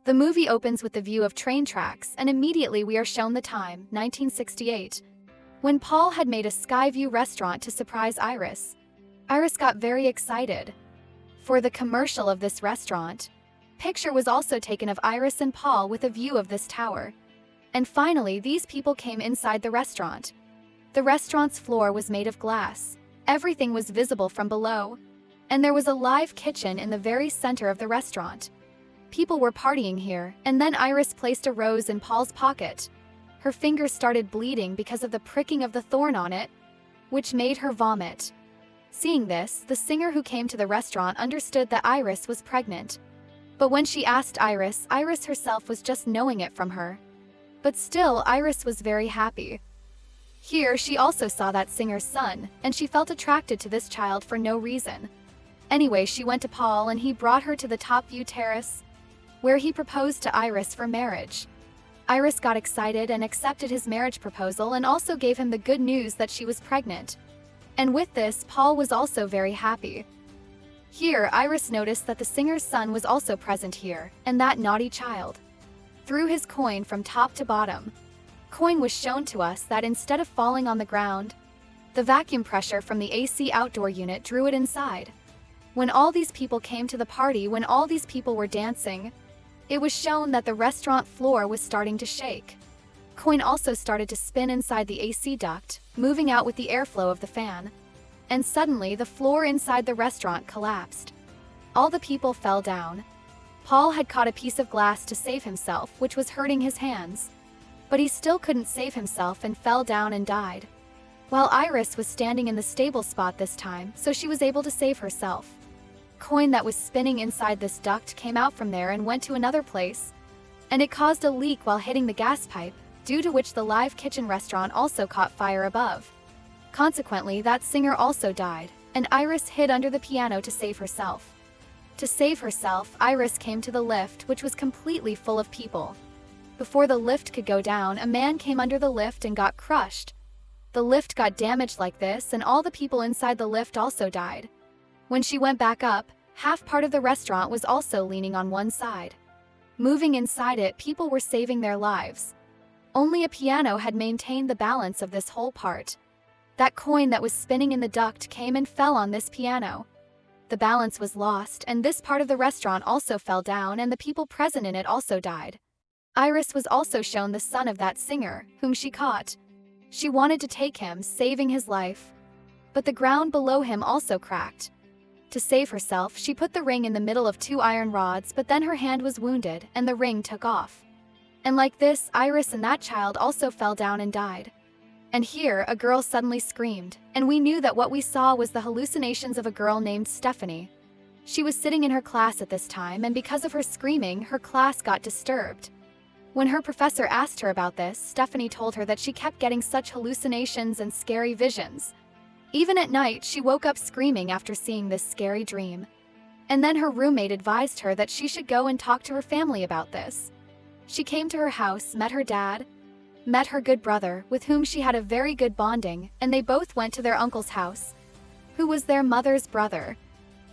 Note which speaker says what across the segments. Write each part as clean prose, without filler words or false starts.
Speaker 1: The movie opens with the view of train tracks, and immediately we are shown the time, 1968, when Paul had made a Skyview restaurant to surprise Iris. Iris got very excited. For the commercial of this restaurant, picture was also taken of Iris and Paul with a view of this tower. And finally, these people came inside the restaurant. The restaurant's floor was made of glass. Everything was visible from below. And there was a live kitchen in the very center of the restaurant. People were partying here, and then Iris placed a rose in Paul's pocket. Her fingers started bleeding because of the pricking of the thorn on it, which made her vomit. Seeing this, the singer who came to the restaurant understood that Iris was pregnant. But when she asked Iris, Iris herself was just knowing it from her. But still, Iris was very happy. Here, she also saw that singer's son, and she felt attracted to this child for no reason. Anyway, she went to Paul and he brought her to the top view terrace, where he proposed to Iris for marriage. Iris got excited and accepted his marriage proposal and also gave him the good news that she was pregnant. And with this, Paul was also very happy. Here, Iris noticed that the singer's son was also present here, and that naughty child threw his coin from top to bottom. Coin was shown to us that instead of falling on the ground, the vacuum pressure from the AC outdoor unit drew it inside. When all these people came to the party, when all these people were dancing, it was shown that the restaurant floor was starting to shake. Coin also started to spin inside the AC duct, moving out with the airflow of the fan. And suddenly, the floor inside the restaurant collapsed. All the people fell down. Paul had caught a piece of glass to save himself, which was hurting his hands. But he still couldn't save himself and fell down and died. While Iris was standing in the stable spot this time, so she was able to save herself. Coin that was spinning inside this duct came out from there and went to another place. And it caused a leak while hitting the gas pipe, due to which the live kitchen restaurant also caught fire above. Consequently, that singer also died, and Iris hid under the piano to save herself. To save herself, Iris came to the lift, which was completely full of people. Before the lift could go down, a man came under the lift and got crushed. The lift got damaged like this, and all the people inside the lift also died. When she went back up, half part of the restaurant was also leaning on one side. Moving inside it, people were saving their lives. Only a piano had maintained the balance of this whole part. That coin that was spinning in the duct came and fell on this piano. The balance was lost, and this part of the restaurant also fell down, and the people present in it also died. Iris was also shown the son of that singer, whom she caught. She wanted to take him, saving his life. But the ground below him also cracked. To save herself, she put the ring in the middle of two iron rods, but then her hand was wounded, and the ring took off. And like this, Iris and that child also fell down and died. And here, a girl suddenly screamed, and we knew that what we saw was the hallucinations of a girl named Stephanie. She was sitting in her class at this time, and because of her screaming, her class got disturbed. When her professor asked her about this, Stephanie told her that she kept getting such hallucinations and scary visions. Even at night, she woke up screaming after seeing this scary dream. And then her roommate advised her that she should go and talk to her family about this. She came to her house, met her dad, met her good brother, with whom she had a very good bonding, and they both went to their uncle's house, who was their mother's brother.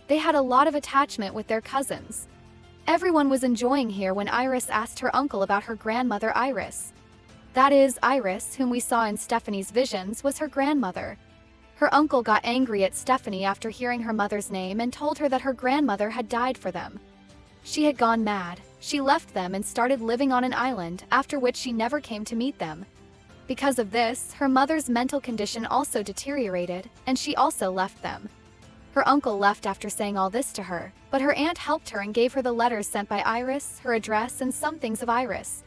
Speaker 1: They had a lot of attachment with their cousins. Everyone was enjoying here when Iris asked her uncle about her grandmother Iris. That is, Iris, whom we saw in Stephanie's visions, was her grandmother. Her uncle got angry at Stephanie after hearing her mother's name and told her that her grandmother had died for them. She had gone mad. She left them and started living on an island, after which she never came to meet them. Because of this, her mother's mental condition also deteriorated, and she also left them. Her uncle left after saying all this to her, but her aunt helped her and gave her the letters sent by Iris, her address, and some things of Iris.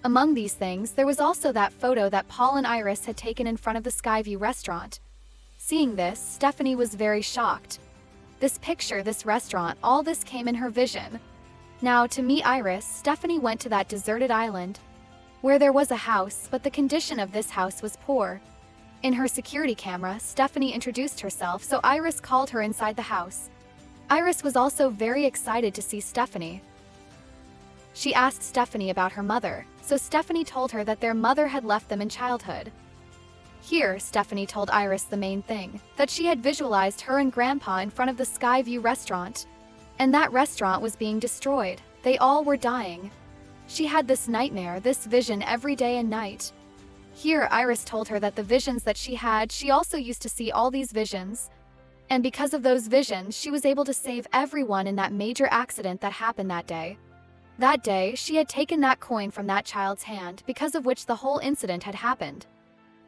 Speaker 1: Among these things, there was also that photo that Paul and Iris had taken in front of the Skyview restaurant. Seeing this, Stephanie was very shocked. This picture, this restaurant, all this came in her vision. Now, to meet Iris, Stephanie went to that deserted island, where there was a house, but the condition of this house was poor. In her security camera, Stephanie introduced herself, so Iris called her inside the house. Iris was also very excited to see Stephanie. She asked Stephanie about her mother, so Stephanie told her that their mother had left them in childhood. Here, Stephanie told Iris the main thing, that she had visualized her and Grandpa in front of the Skyview restaurant, and that restaurant was being destroyed. They all were dying. She had this nightmare, this vision every day and night. Here, Iris told her that the visions that she had, she also used to see all these visions. And because of those visions, she was able to save everyone in that major accident that happened that day. That day, she had taken that coin from that child's hand, because of which the whole incident had happened.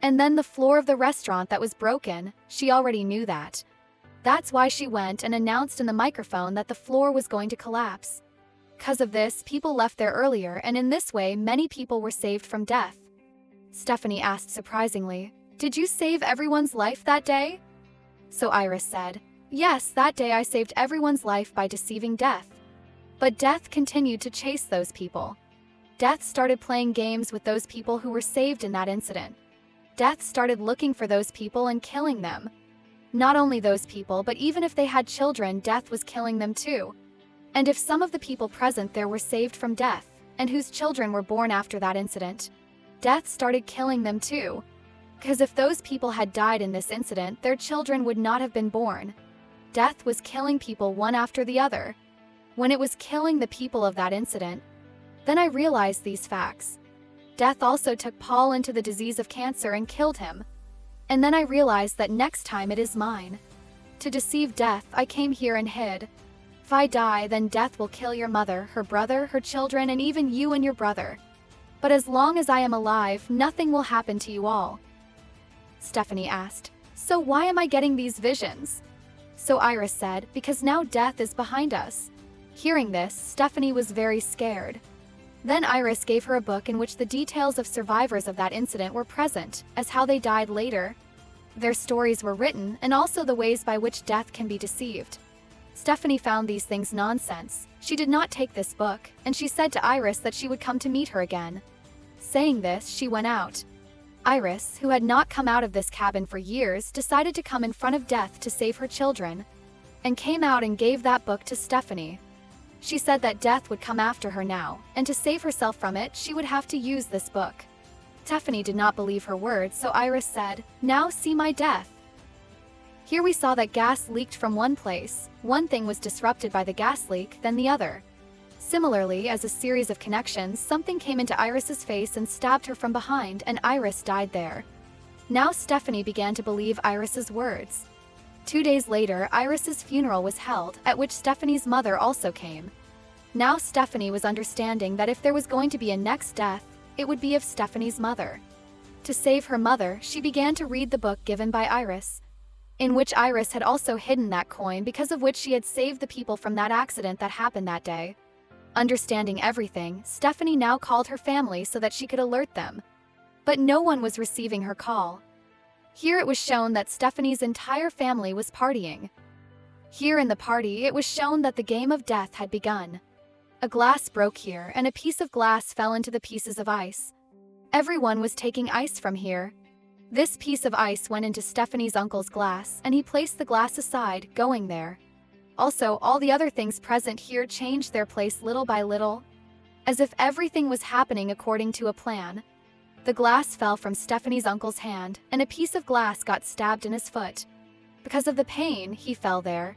Speaker 1: And then the floor of the restaurant that was broken, she already knew that. That's why she went and announced in the microphone that the floor was going to collapse. Because of this, people left there earlier, and in this way, many people were saved from death. Stephanie asked surprisingly, "Did you save everyone's life that day?" So Iris said, "Yes, that day I saved everyone's life by deceiving death." But death continued to chase those people. Death started playing games with those people who were saved in that incident. Death started looking for those people and killing them. Not only those people, but even if they had children, death was killing them too. And if some of the people present there were saved from death, and whose children were born after that incident, death started killing them too. Because if those people had died in this incident, their children would not have been born. Death was killing people one after the other. When it was killing the people of that incident, then I realized these facts. Death also took Paul into the disease of cancer and killed him. And then I realized that next time it is mine. To deceive death, I came here and hid. If I die, then death will kill your mother, her brother, her children, and even you and your brother. But as long as I am alive, nothing will happen to you all." Stephanie asked, "So why am I getting these visions?" So Iris said, "Because now death is behind us." Hearing this, Stephanie was very scared. Then Iris gave her a book in which the details of survivors of that incident were present, as how they died later. Their stories were written, and also the ways by which death can be deceived. Stephanie found these things nonsense. She did not take this book, and she said to Iris that she would come to meet her again. Saying this, she went out. Iris, who had not come out of this cabin for years, decided to come in front of death to save her children, and came out and gave that book to Stephanie. She said that death would come after her now, and to save herself from it, she would have to use this book. Stephanie did not believe her words, so Iris said, "Now see my death." Here we saw that gas leaked from one place. One thing was disrupted by the gas leak, then the other. Similarly, as a series of connections, something came into Iris's face and stabbed her from behind, and Iris died there. Now Stephanie began to believe Iris's words. 2 days later, Iris's funeral was held, at which Stephanie's mother also came. Now Stephanie was understanding that if there was going to be a next death, it would be of Stephanie's mother. To save her mother, she began to read the book given by Iris, in which Iris had also hidden that coin, because of which she had saved the people from that accident that happened that day. Understanding everything, Stephanie now called her family so that she could alert them. But no one was receiving her call. Here it was shown that Stephanie's entire family was partying. Here in the party, it was shown that the game of death had begun. A glass broke here, and a piece of glass fell into the pieces of ice. Everyone was taking ice from here. This piece of ice went into Stephanie's uncle's glass, and he placed the glass aside, going there. Also, all the other things present here changed their place little by little, as if everything was happening according to a plan. The glass fell from Stephanie's uncle's hand, and a piece of glass got stabbed in his foot. Because of the pain, he fell there.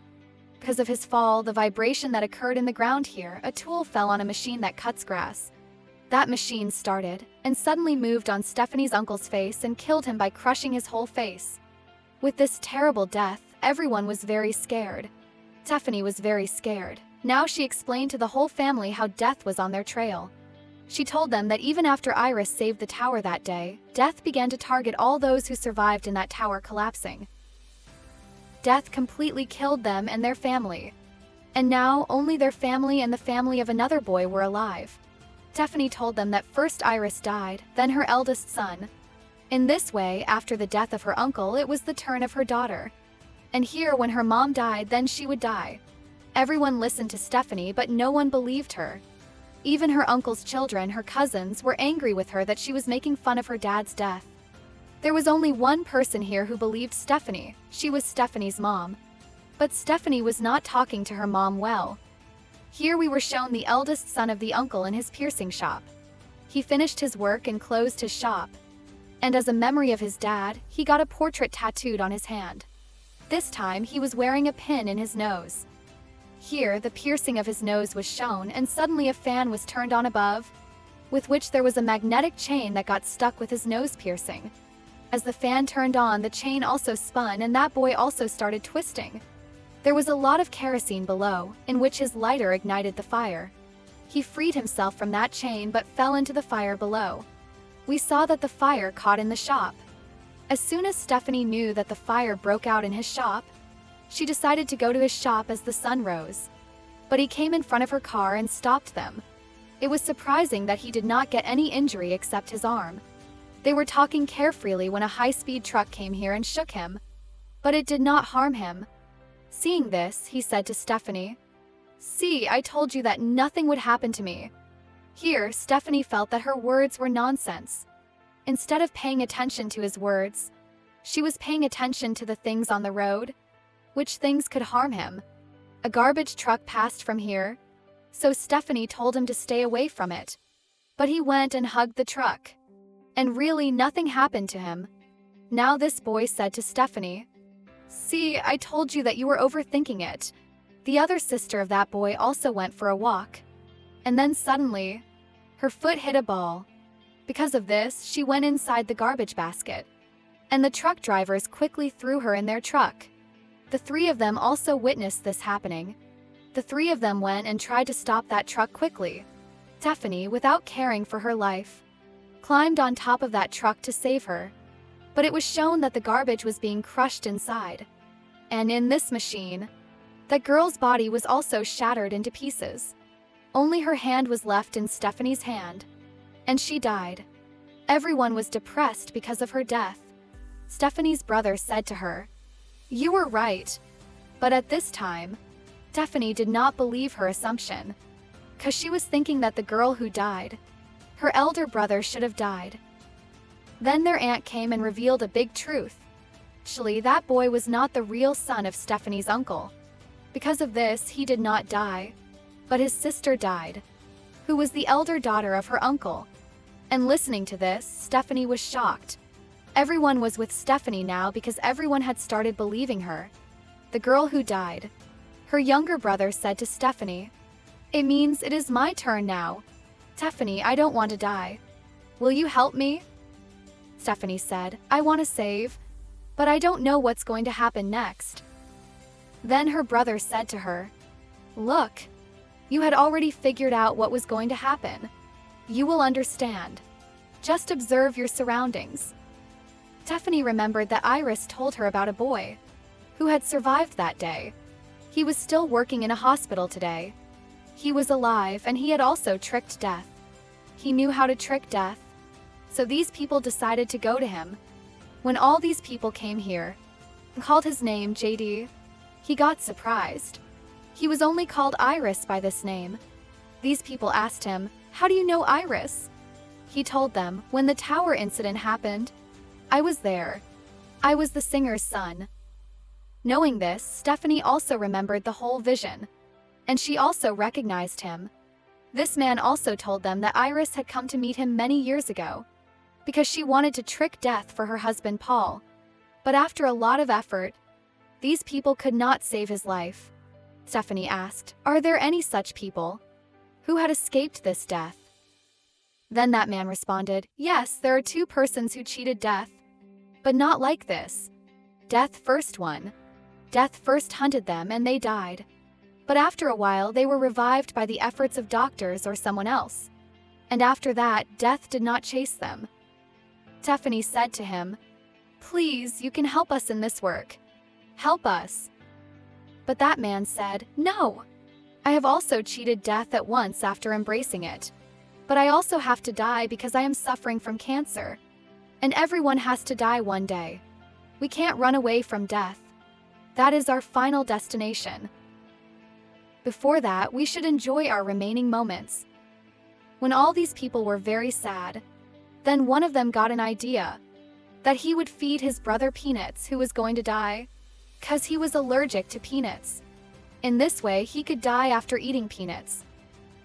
Speaker 1: Because of his fall, the vibration that occurred in the ground here, a tool fell on a machine that cuts grass. That machine started, and suddenly moved on Stephanie's uncle's face and killed him by crushing his whole face. With this terrible death, everyone was very scared. Stephanie was very scared. Now she explained to the whole family how death was on their trail. She told them that even after Iris saved the tower that day, death began to target all those who survived in that tower collapsing. Death completely killed them and their family. And now only their family and the family of another boy were alive. Stephanie told them that first Iris died, then her eldest son. In this way, after the death of her uncle, it was the turn of her daughter. And here, when her mom died, then she would die. Everyone listened to Stephanie, but no one believed her. Even her uncle's children, her cousins, were angry with her that she was making fun of her dad's death. There was only one person here who believed Stephanie. She was Stephanie's mom. But Stephanie was not talking to her mom well. Here we were shown the eldest son of the uncle in his piercing shop. He finished his work and closed his shop. And as a memory of his dad, he got a portrait tattooed on his hand. This time, he was wearing a pin in his nose. Here, the piercing of his nose was shown, and suddenly a fan was turned on above, with which there was a magnetic chain that got stuck with his nose piercing. As the fan turned on, the chain also spun and that boy also started twisting. There was a lot of kerosene below, in which his lighter ignited the fire. He freed himself from that chain but fell into the fire below. We saw that the fire caught in the shop. As soon as Stephanie knew that the fire broke out in his shop, she decided to go to his shop as the sun rose. But he came in front of her car and stopped them. It was surprising that he did not get any injury except his arm. They were talking carefreely when a high-speed truck came here and shook him. But it did not harm him. Seeing this, he said to Stephanie, "See, I told you that nothing would happen to me." Here, Stephanie felt that her words were nonsense. Instead of paying attention to his words, she was paying attention to the things on the road. Which things could harm him? A garbage truck passed from here, so Stephanie told him to stay away from it. But he went and hugged the truck. And really nothing happened to him. Now this boy said to Stephanie, "See, I told you that you were overthinking it." The other sister of that boy also went for a walk. And then suddenly, her foot hit a ball. Because of this, she went inside the garbage basket. And the truck drivers quickly threw her in their truck. The three of them also witnessed this happening. The three of them went and tried to stop that truck quickly. Stephanie, without caring for her life, climbed on top of that truck to save her. But it was shown that the garbage was being crushed inside. And in this machine, that girl's body was also shattered into pieces. Only her hand was left in Stephanie's hand. And she died. Everyone was depressed because of her death. Stephanie's brother said to her, "You were right." But at this time, Stephanie did not believe her assumption. 'Cause she was thinking that the girl who died, her elder brother, should have died. Then their aunt came and revealed a big truth. Actually, that boy was not the real son of Stephanie's uncle. Because of this, he did not die, but his sister died, who was the elder daughter of her uncle. And listening to this, Stephanie was shocked. Everyone was with Stephanie now because everyone had started believing her. The girl who died. Her younger brother said to Stephanie, "It means it is my turn now. Stephanie, I don't want to die. Will you help me?" Stephanie said, "I want to save, but I don't know what's going to happen next." Then her brother said to her, "Look, you had already figured out what was going to happen. You will understand. Just observe your surroundings." Stephanie remembered that Iris told her about a boy who had survived that day. He was still working in a hospital today. He was alive and he had also tricked death. He knew how to trick death. So these people decided to go to him. When all these people came here and called his name JD, he got surprised. He was only called Iris by this name. These people asked him, "How do you know Iris?" He told them, "When the tower incident happened, I was there. I was the singer's son." Knowing this, Stephanie also remembered the whole vision. And she also recognized him. This man also told them that Iris had come to meet him many years ago, because she wanted to trick death for her husband Paul. But after a lot of effort, these people could not save his life. Stephanie asked, "Are there any such people who had escaped this death?" Then that man responded, "Yes, there are two persons who cheated death, but not like this. Death first won. Death first hunted them and they died. But after a while they were revived by the efforts of doctors or someone else. And after that, death did not chase them." Stephanie said to him, "Please, you can help us in this work. Help us." But that man said, "No. I have also cheated death at once after embracing it. But I also have to die because I am suffering from cancer. And everyone has to die one day. We can't run away from death. That is our final destination. Before that, we should enjoy our remaining moments." When all these people were very sad, then one of them got an idea that he would feed his brother peanuts who was going to die, 'cause he was allergic to peanuts. In this way, he could die after eating peanuts.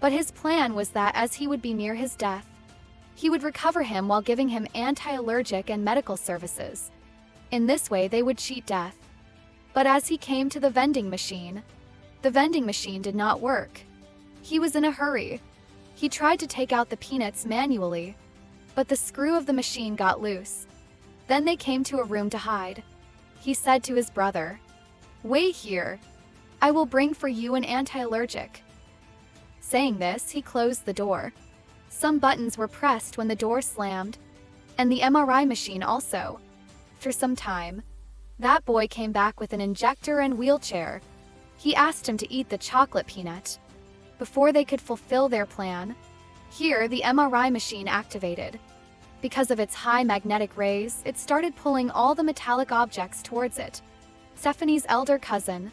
Speaker 1: But his plan was that as he would be near his death, he would recover him while giving him anti-allergic and medical services. In this way, they would cheat death. But as he came to the vending machine did not work. He was in a hurry. He tried to take out the peanuts manually, but the screw of the machine got loose. Then they came to a room to hide. He said to his brother, "Wait here. I will bring for you an anti-allergic." Saying this, he closed the door. Some buttons were pressed when the door slammed, and the MRI machine also. After some time, that boy came back with an injector and wheelchair. He asked him to eat the chocolate peanut. Before they could fulfill their plan, here the MRI machine activated. Because of its high magnetic rays, it started pulling all the metallic objects towards it. Stephanie's elder cousin,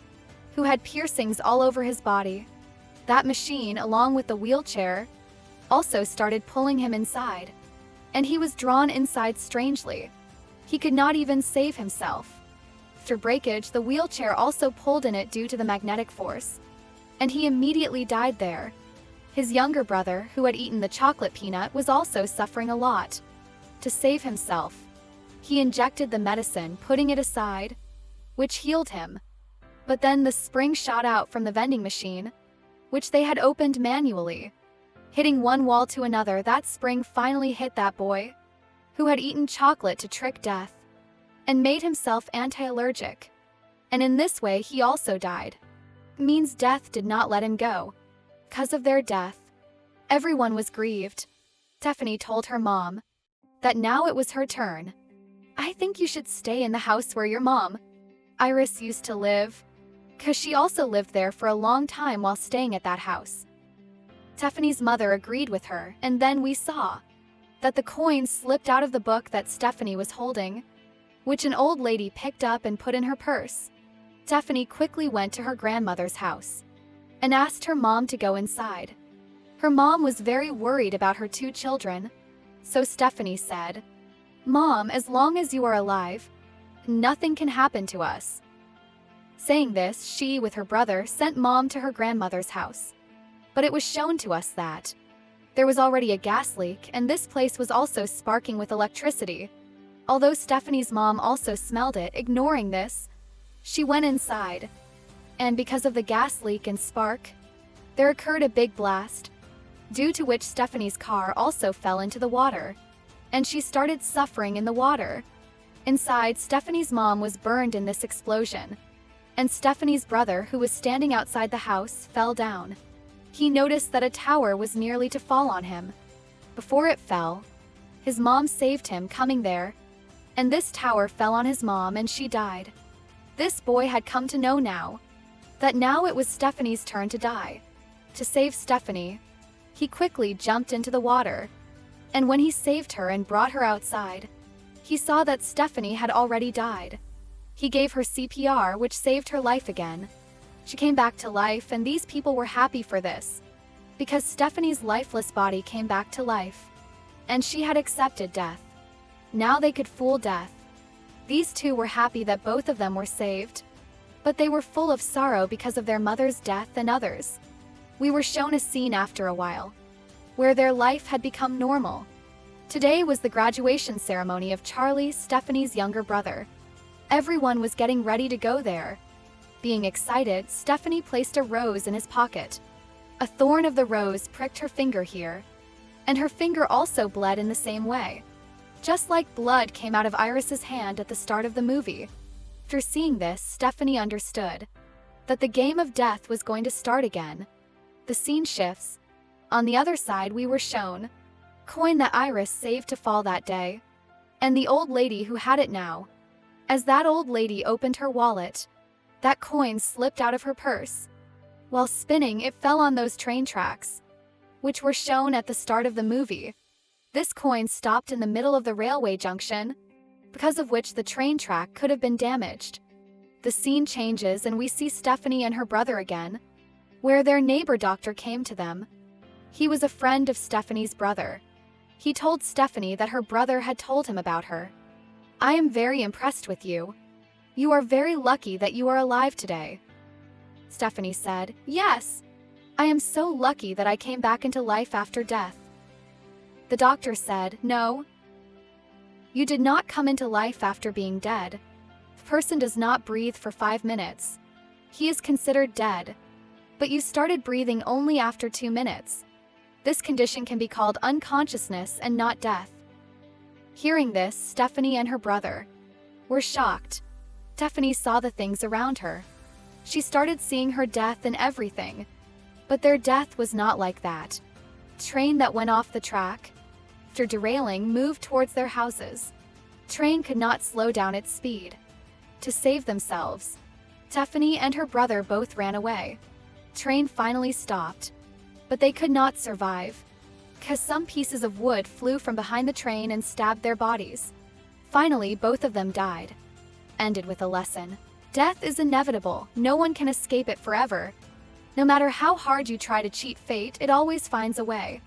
Speaker 1: who had piercings all over his body, that machine, along with the wheelchair, also started pulling him inside. And he was drawn inside strangely. He could not even save himself. After breakage, the wheelchair also pulled in it due to the magnetic force, and he immediately died there. His younger brother, who had eaten the chocolate peanut, was also suffering a lot. To save himself, he injected the medicine, putting it aside, which healed him. But then the spring shot out from the vending machine, which they had opened manually. Hitting one wall to another, that spring finally hit that boy, who had eaten chocolate to trick death, and made himself anti-allergic. And in this way, he also died. It means death did not let him go. Because of their death, everyone was grieved. Stephanie told her mom that now it was her turn. "I think you should stay in the house where your mom, Iris, used to live, because she also lived there for a long time while staying at that house." Stephanie's mother agreed with her, and then we saw that the coins slipped out of the book that Stephanie was holding, which an old lady picked up and put in her purse. Stephanie quickly went to her grandmother's house and asked her mom to go inside. Her mom was very worried about her two children, so Stephanie said, "Mom, as long as you are alive, nothing can happen to us." Saying this, she, with her brother, sent Mom to her grandmother's house. But it was shown to us that there was already a gas leak, and this place was also sparking with electricity. Although Stephanie's mom also smelled it, ignoring this, she went inside. And because of the gas leak and spark, there occurred a big blast, due to which Stephanie's car also fell into the water, and she started suffering in the water. Inside, Stephanie's mom was burned in this explosion, and Stephanie's brother, who was standing outside the house, fell down. He noticed that a tower was nearly to fall on him. Before it fell, his mom saved him coming there, and this tower fell on his mom and she died. This boy had come to know now that now it was Stephanie's turn to die. To save Stephanie, he quickly jumped into the water, and when he saved her and brought her outside, he saw that Stephanie had already died. He gave her CPR, which saved her life again. She came back to life, and these people were happy for this, because Stephanie's lifeless body came back to life, and she had accepted death. Now they could fool death. These two were happy that both of them were saved, but they were full of sorrow because of their mother's death and others. We were shown a scene after a while, where their life had become normal. Today was the graduation ceremony of Charlie, Stephanie's younger brother. Everyone was getting ready to go there. Being excited, Stephanie placed a rose in his pocket. A thorn of the rose pricked her finger here, and her finger also bled in the same way, just like blood came out of Iris's hand at the start of the movie. After seeing this, Stephanie understood that the game of death was going to start again. The scene shifts. On the other side, we were shown coin that Iris saved to fall that day, and the old lady who had it now. As that old lady opened her wallet, that coin slipped out of her purse. While spinning, it fell on those train tracks, which were shown at the start of the movie. This coin stopped in the middle of the railway junction, because of which the train track could have been damaged. The scene changes and we see Stephanie and her brother again, where their neighbor doctor came to them. He was a friend of Stephanie's brother. He told Stephanie that her brother had told him about her. "I am very impressed with you. You are very lucky that you are alive today." Stephanie said, "Yes, I am so lucky that I came back into life after death." The doctor said, "No, you did not come into life after being dead. If a person does not breathe for 5 minutes, he is considered dead. But you started breathing only after 2 minutes. This condition can be called unconsciousness and not death. Hearing this, Stephanie and her brother were shocked. Stephanie saw the things around her. She started seeing her death in everything. But their death was not like that. The train that went off the track, after derailing, moved towards their houses. The train could not slow down its speed. To save themselves, Stephanie and her brother both ran away. The train finally stopped, but they could not survive, because some pieces of wood flew from behind the train and stabbed their bodies. Finally, both of them died. Ended with a lesson. Death is inevitable. No one can escape it forever. No matter how hard you try to cheat fate, it always finds a way.